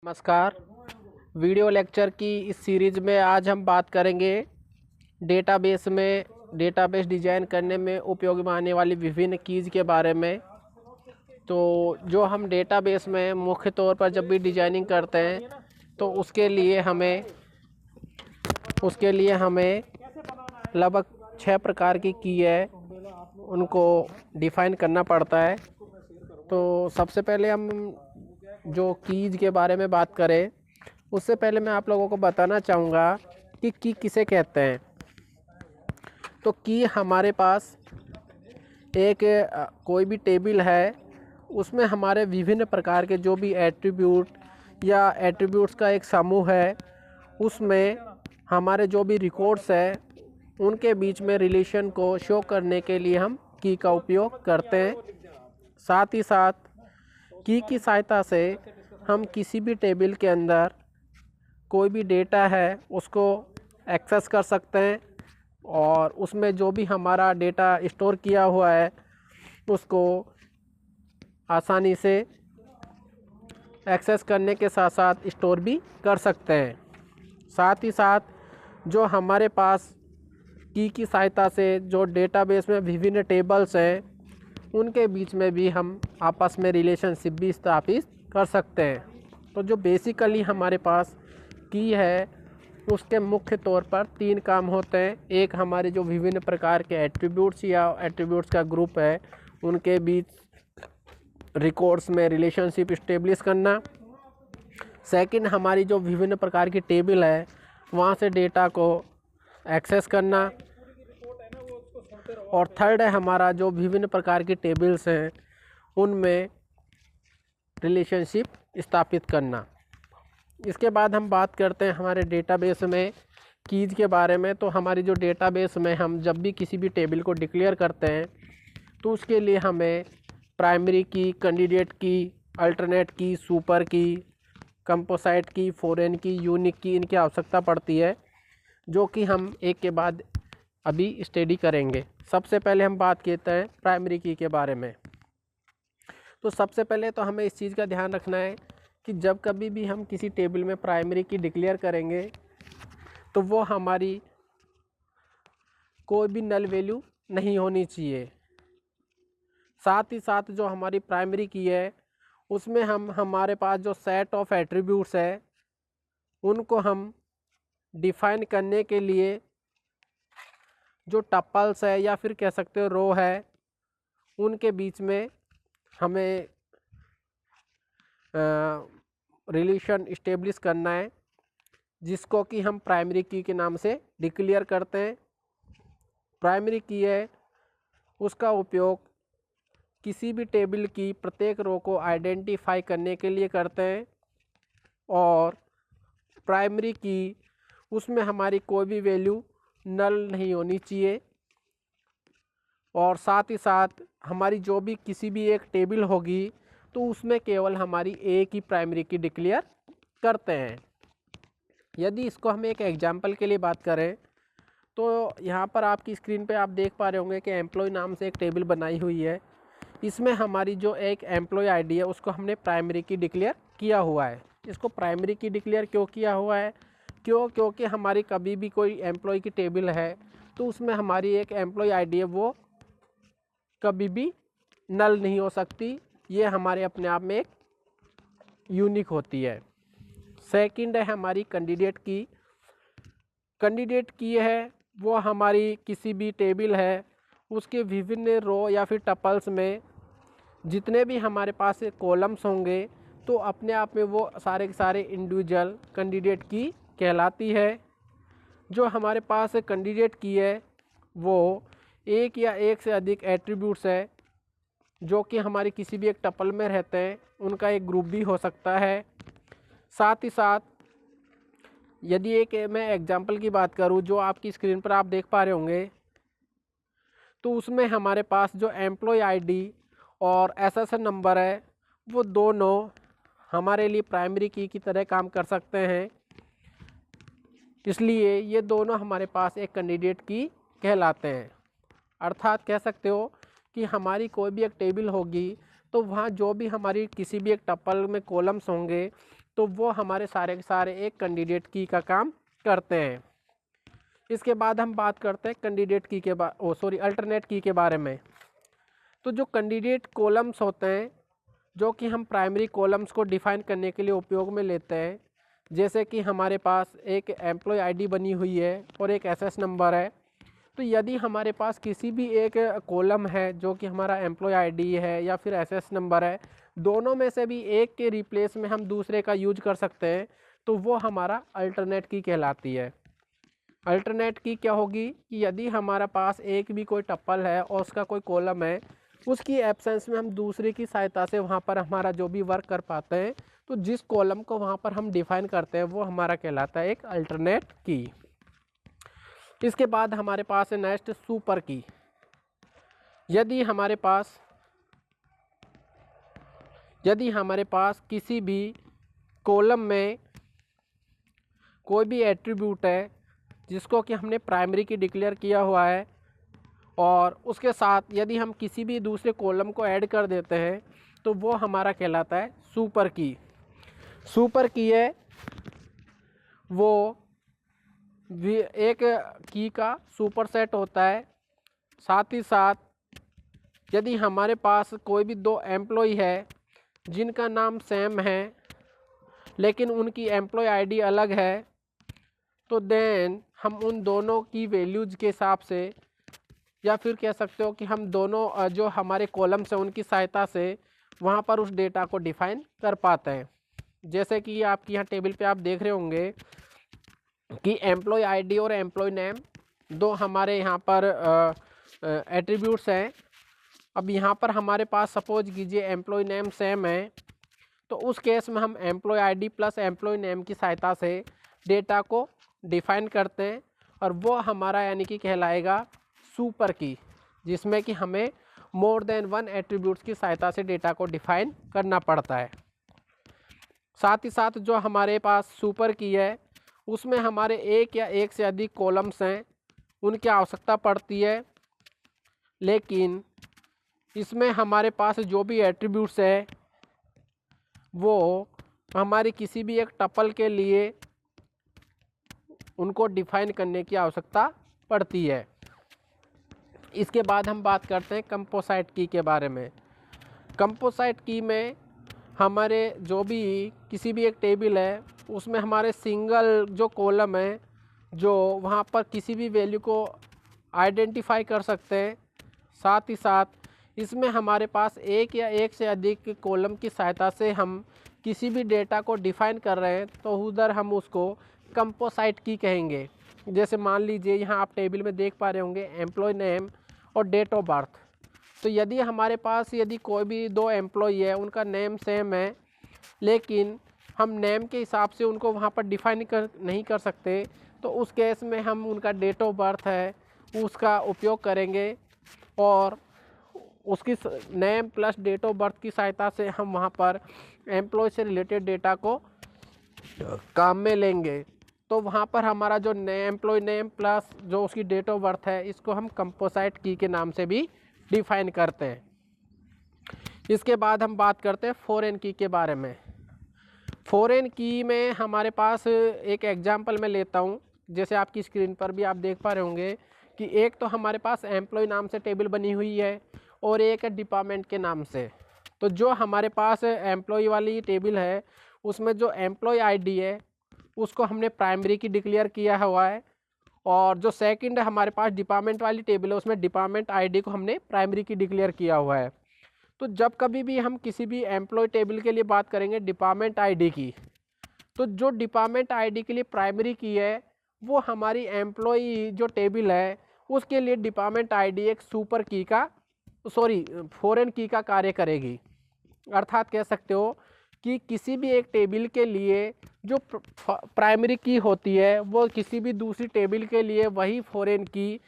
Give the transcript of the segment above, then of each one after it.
नमस्कार। Video lecture की इस सीरीज़ में आज हम बात करेंगे डेटाबेस डिज़ाइन करने में उपयोग में आने वाली विभिन्न कीज़ के बारे में। तो जो हम डेटाबेस में मुख्य तौर पर जब भी डिज़ाइनिंग करते हैं तो उसके लिए हमें लगभग 6 प्रकार की की है, उनको डिफ़ाइन करना पड़ता है। तो सबसे पहले हम जो कीज़ के बारे में बात करें उससे पहले मैं आप लोगों को बताना चाहूँगा कि की किसे कहते हैं। तो की हमारे पास एक कोई भी टेबल है, उसमें हमारे विभिन्न प्रकार के जो भी एट्रीब्यूट या एट्रीब्यूट्स का एक समूह है, उसमें हमारे जो भी रिकॉर्ड्स है उनके बीच में रिलेशन को शो करने के लिए हम की का उपयोग करते हैं। साथ ही साथ की सहायता से हम किसी भी टेबल के अंदर कोई भी डेटा है उसको एक्सेस कर सकते हैं और उसमें जो भी हमारा डेटा स्टोर किया हुआ है उसको आसानी से एक्सेस करने के साथ साथ स्टोर भी कर सकते हैं। साथ ही साथ जो हमारे पास की सहायता से जो डेटाबेस में विभिन्न टेबल्स हैं उनके बीच में भी हम आपस में रिलेशनशिप भी स्थापित कर सकते हैं। तो जो बेसिकली हमारे पास की है उसके मुख्य तौर पर 3 काम होते हैं। एक, हमारे जो विभिन्न प्रकार के एट्रीब्यूट्स या एट्रीब्यूट्स का ग्रुप है उनके बीच रिकॉर्ड्स में रिलेशनशिप इस्टेब्लिश करना। सेकंड, हमारी जो विभिन्न प्रकार की टेबल है वहाँ से डेटा को एक्सेस करना। और थर्ड है, हमारा जो विभिन्न प्रकार की टेबल्स हैं उनमें रिलेशनशिप स्थापित करना। इसके बाद हम बात करते हैं हमारे डेटाबेस में कीज़ के बारे में। तो हमारी जो डेटाबेस में हम जब भी किसी भी टेबल को डिक्लेयर करते हैं तो उसके लिए हमें प्राइमरी की, कैंडिडेट की, अल्टरनेट की, सुपर की, कंपोजिट की, फॉरेन की, यूनिक की, इनकी आवश्यकता पड़ती है, जो कि हम एक के बाद अभी स्टडी करेंगे। सबसे पहले हम बात करते हैं प्राइमरी की के बारे में। तो सबसे पहले तो हमें इस चीज़ का ध्यान रखना है कि जब कभी भी हम किसी टेबल में प्राइमरी की डिक्लेयर करेंगे तो वो हमारी कोई भी नल वैल्यू नहीं होनी चाहिए। साथ ही साथ जो हमारी प्राइमरी की है उसमें हमारे पास जो सेट ऑफ एट्रीब्यूट्स है उनको हम डिफाइन करने के लिए जो टपल्स है या फिर कह सकते हो रो है उनके बीच में हमें रिलेशन इस्टेब्लिश करना है, जिसको कि हम प्राइमरी की के नाम से डिक्लेयर करते हैं। प्राइमरी की है उसका उपयोग किसी भी टेबल की प्रत्येक रो को आइडेंटिफाई करने के लिए करते हैं और प्राइमरी की उसमें हमारी कोई भी वैल्यू नल नहीं होनी चाहिए। और साथ ही साथ हमारी जो भी किसी भी एक टेबल होगी तो उसमें केवल हमारी एक ही प्राइमरी की डिक्लेयर करते हैं। यदि इसको हम एक एग्जांपल के लिए बात करें तो यहाँ पर आपकी स्क्रीन पे आप देख पा रहे होंगे कि एम्प्लॉय नाम से एक टेबल बनाई हुई है। इसमें हमारी जो एक एम्प्लॉय आईडी है उसको हमने प्राइमरी की डिक्लेयर किया हुआ है। इसको प्राइमरी की डिक्लेयर क्यों किया हुआ है? क्योंकि हमारी कभी भी कोई एम्प्लॉय की टेबल है तो उसमें हमारी एक एम्प्लॉय आईडी है वो कभी भी नल नहीं हो सकती। ये हमारे अपने आप में एक यूनिक होती है। सेकंड है हमारी कैंडिडेट की। कैंडिडेट की है वो हमारी किसी भी टेबल है उसके विभिन्न रो या फिर टपल्स में जितने भी हमारे पास कॉलम्स होंगे तो अपने आप में वो सारे के सारे इंडिविजुअल कैंडिडेट की कहलाती है। जो हमारे पास कैंडिडेट की है वो एक या एक से अधिक एट्रीब्यूट्स है जो कि हमारी किसी भी एक टपल में रहते हैं, उनका एक ग्रुप भी हो सकता है। साथ ही साथ यदि एक मैं एग्जांपल की बात करूं जो आपकी स्क्रीन पर आप देख पा रहे होंगे तो उसमें हमारे पास जो एम्प्लॉय आईडी और एसएसएन नंबर है वो दोनों हमारे लिए प्राइमरी की तरह काम कर सकते हैं। इसलिए ये दोनों हमारे पास एक कैंडिडेट की कहलाते हैं। अर्थात कह सकते हो कि हमारी कोई भी एक टेबल होगी तो वहाँ जो भी हमारी किसी भी एक टपल में कॉलम्स होंगे तो वो हमारे सारे के सारे एक कैंडिडेट की का काम करते हैं। इसके बाद हम बात करते हैं कैंडिडेट की के अल्टरनेट की के बारे में। तो जो कैंडिडेट कॉलम्स होते हैं जो कि हम प्राइमरी कॉलम्स को डिफाइन करने के लिए उपयोग में लेते हैं, जैसे कि हमारे पास एक एम्प्लॉय आईडी बनी हुई है और एक एसएस नंबर है। तो यदि हमारे पास किसी भी एक कॉलम है जो कि हमारा एम्प्लॉय आईडी है या फिर एसएस नंबर है, दोनों में से भी एक के रिप्लेस में हम दूसरे का यूज कर सकते हैं, तो वो हमारा अल्टरनेट की कहलाती है। अल्टरनेट की क्या होगी कि यदि हमारा पास एक भी कोई टप्पल है और उसका कोई कॉलम है, उसकी एब्सेंस में हम दूसरे की सहायता से वहाँ पर हमारा जो भी वर्क कर पाते हैं, तो जिस कॉलम को वहाँ पर हम डिफाइन करते हैं वो हमारा कहलाता है एक अल्टरनेट की। इसके बाद हमारे पास है नेक्स्ट सुपर की। यदि हमारे पास किसी भी कॉलम में कोई भी एट्रीब्यूट है जिसको कि हमने प्राइमरी की डिक्लेयर किया हुआ है और उसके साथ यदि हम किसी भी दूसरे कॉलम को ऐड कर देते हैं, तो वो हमारा कहलाता है सुपर की। सुपर की है वो एक की का सुपर सेट होता है। साथ ही साथ यदि हमारे पास कोई भी दो एम्प्लॉय है जिनका नाम सेम है लेकिन उनकी एम्प्लॉय आईडी अलग है, तो देन हम उन दोनों की वैल्यूज के हिसाब से, या फिर कह सकते हो कि हम दोनों जो हमारे कॉलम्स हैं उनकी सहायता से वहाँ पर उस डेटा को डिफाइन कर पाते हैं। जैसे कि आपकी यहाँ टेबल पे आप देख रहे होंगे कि एम्प्लॉय आईडी और एम्प्लॉय नेम दो हमारे यहाँ पर एट्रीब्यूट्स हैं। अब यहाँ पर हमारे पास सपोज कीजिए एम्प्लॉय नेम सेम है, तो उस केस में हम employee ID plus employee name की सहायता से डेटा को डिफाइन करते हैं और वो हमारा यानी कि कहलाएगा सुपर की, जिसमें कि हमें मोर देन वन एट्रीब्यूट्स की सहायता से डेटा को डिफाइन करना पड़ता है। साथ ही साथ जो हमारे पास सुपर की है उसमें हमारे एक या एक से अधिक कॉलम्स हैं, उनकी आवश्यकता पड़ती है, लेकिन इसमें हमारे पास जो भी एट्रीब्यूट्स है वो हमारी किसी भी एक टपल के लिए उनको डिफाइन करने की आवश्यकता पड़ती है। इसके बाद हम बात करते हैं कंपोसाइट की के बारे में। कंपोसाइट की में हमारे जो भी किसी भी एक टेबल है उसमें हमारे सिंगल जो कॉलम है जो वहाँ पर किसी भी वैल्यू को आइडेंटिफाई कर सकते हैं। साथ ही साथ इसमें हमारे पास एक या एक से अधिक कॉलम की सहायता से हम किसी भी डेटा को डिफाइन कर रहे हैं, तो उधर हम उसको कंपोसाइट की कहेंगे। जैसे मान लीजिए यहाँ आप टेबल में देख पा रहे होंगे एम्प्लॉय नेम और डेट ऑफ बर्थ। तो यदि हमारे पास कोई भी दो एम्प्लॉय है, उनका नेम सेम है, लेकिन हम नेम के हिसाब से उनको वहाँ पर डिफाइन नहीं कर सकते, तो उस केस में हम उनका डेट ऑफ बर्थ है उसका उपयोग करेंगे और उसकी name plus date of birth की सहायता से हम वहाँ पर एम्प्लॉय से रिलेटेड डेटा को काम में लेंगे। तो वहाँ पर हमारा जो एम्प्लॉय नेम प्लस जो उसकी डेट ऑफ बर्थ है, इसको हम कंपोसाइट की के नाम से भी डिफाइन करते हैं। इसके बाद हम बात करते हैं फॉरेन की के बारे में। फॉरेन की में हमारे पास एक एग्जांपल मैं लेता हूँ। जैसे आपकी स्क्रीन पर भी आप देख पा रहे होंगे कि एक तो हमारे पास एम्प्लॉय नाम से टेबल बनी हुई है और एक है डिपार्टमेंट के नाम से। तो जो हमारे पास एम्प्लॉय वाली टेबल है उसमें जो एम्प्लॉय आईडी है उसको हमने प्राइमरी की डिक्लेयर किया हुआ है, और जो सेकंड हमारे पास डिपार्टमेंट वाली टेबल है उसमें डिपार्टमेंट आईडी को हमने प्राइमरी की डिक्लेयर किया हुआ है। तो जब कभी भी हम किसी भी एम्प्लॉय टेबल के लिए बात करेंगे डिपार्टमेंट आईडी की, तो जो डिपार्टमेंट आईडी के लिए प्राइमरी की है वो हमारी एम्प्लॉय जो टेबल है उसके लिए डिपार्टमेंट आईडी एक सुपर की का फॉरेन की का कार्य करेगी। अर्थात कह सकते हो कि किसी भी एक टेबल के लिए जो प्राइमरी की होती है वो किसी भी दूसरी टेबल के लिए वही फॉरेन की,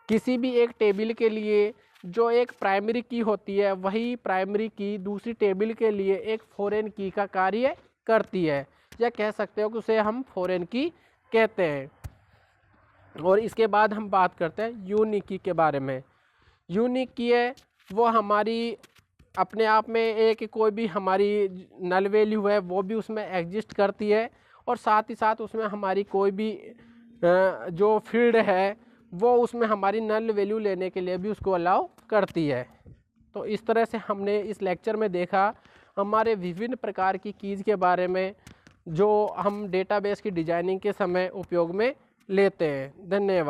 किसी भी एक टेबल के लिए जो एक प्राइमरी की होती है वही प्राइमरी की दूसरी टेबल के लिए एक फॉरेन की का कार्य करती है, या कह सकते हो कि उसे हम फॉरेन की कहते हैं। और इसके बाद हम बात करते हैं यूनिक की के बारे में। यूनिक की है वो हमारी अपने आप में एक कोई भी हमारी नल वैल्यू है वो भी उसमें एग्जिस्ट करती है, और साथ ही साथ उसमें हमारी कोई भी जो फील्ड है वो उसमें हमारी नल वैल्यू लेने के लिए भी उसको अलाउ करती है। तो इस तरह से हमने इस लेक्चर में देखा हमारे विभिन्न प्रकार की कीज़ के बारे में जो हम डेटाबेस की डिजाइनिंग के समय उपयोग में लेते हैं। धन्यवाद।